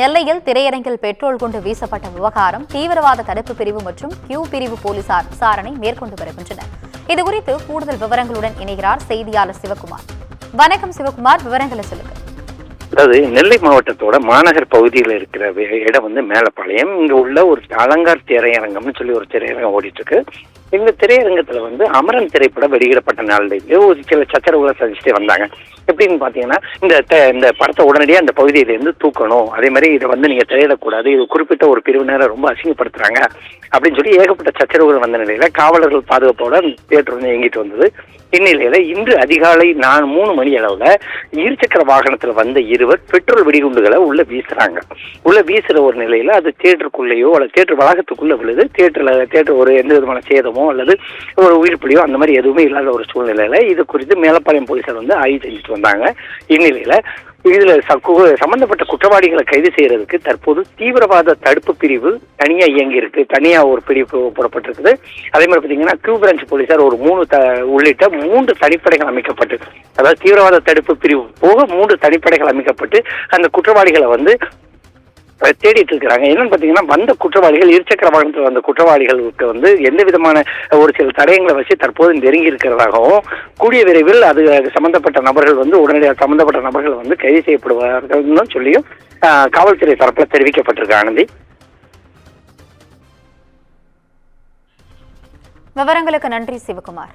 நெல்லையில் திரையரங்கில் பெட்ரோல் குண்டு வீசப்பட்ட விவகாரம் தீவிரவாத தடுப்பு பிரிவு மற்றும் கியூ பிரிவு போலீசார் விசாரணை மேற்கொண்டு வருகின்றனர். இதுகுறித்து கூடுதல் விவரங்களுடன் இணைகிறார் செய்தியாளர் சிவகுமார். வணக்கம் சிவகுமார், விவரங்களை சொல்லுங்க. அதாவது நெல்லை மாவட்டத்தோட மாநகர் பகுதியில் இருக்கிற இடம் மேலப்பாளையம். இங்க உள்ள ஒரு அலங்கார் திரையரங்கம்னு சொல்லி ஒரு திரையரங்கம் ஓடிட்டு இருக்கு. இந்த திரையரங்கத்துல அமரன் திரைப்படம் வெளியிடப்பட்ட நாள்லேயே ஒரு சில சச்சரவுகளை சந்திச்சுட்டே வந்தாங்க. எப்படின்னு பாத்தீங்கன்னா, இந்த படத்தை உடனடியாக அந்த பகுதியிலேருந்து தூக்கணும், அதே மாதிரி இதை நீங்க திரையிடக்கூடாது, இது குறிப்பிட்ட ஒரு பிரிவினரை ரொம்ப அசிங்கப்படுத்துறாங்க அப்படின்னு சொல்லி ஏகப்பட்ட சச்சரவுகள் வந்த நிலையில காவலர்கள் பாதுகாப்போட தியேட்டர் இயங்கிட்டு வந்தது. இந்நிலையில இன்று அதிகாலை 3 மணி அளவுல இருசக்கர வாகனத்துல வந்த இருவர் பெட்ரோல் வெடிகுண்டுகளை உள்ள வீசுறாங்க. உள்ள வீசுற ஒரு நிலையில அது தியேட்டருக்குள்ளேயோ அல்லது தியேட்டர் வளாகத்துக்குள்ள விழுது. தியேட்டர் ஒரு எந்த விதமான சேதமோ அல்லது ஒரு உயிர்ப்பலியோ அந்த மாதிரி எதுவுமே இல்லாத ஒரு சூழ்நிலையில இது குறித்து மேலப்பாளையம் போலீசார் ஆய்வு செஞ்சுட்டு வந்தாங்க. இந்நிலையில இதுல சம்பந்தப்பட்ட குற்றவாளிகளை கைது செய்யறதுக்கு தற்போது தீவிரவாத தடுப்பு பிரிவு தனியா இயங்கி இருக்கு. தனியா ஒரு பிரிவு போடப்பட்டிருக்குது. அதே மாதிரி பாத்தீங்கன்னா கியூ பிரான்ச் போலீசார் ஒரு 3 உள்ளிட்ட 3 தனிப்படைகள் அமைக்கப்பட்டு, அதாவது தீவிரவாத தடுப்பு பிரிவு போக 3 தனிப்படைகள் அமைக்கப்பட்டு அந்த குற்றவாளிகளை தேடிட்டு இருக்கிறாங்க. என்னன்னு பாத்தீங்கன்னா, வந்த குற்றவாளிகள் இருசக்கர வாகனத்தில் வந்த குற்றவாளிகளுக்கு எந்த விதமான ஒரு சில தடயங்களை வச்சு தற்போது நெருங்கி இருக்கிறதாகவும், கூடிய விரைவில் அது சம்பந்தப்பட்ட நபர்கள் உடனடியாக சம்பந்தப்பட்ட நபர்கள் கைது செய்யப்படுவார்கள் சொல்லியும் காவல்துறை தரப்புல தெரிவிக்கப்பட்டிருக்கு. ஆனந்தி, விவரங்களுக்கு நன்றி சிவகுமார்.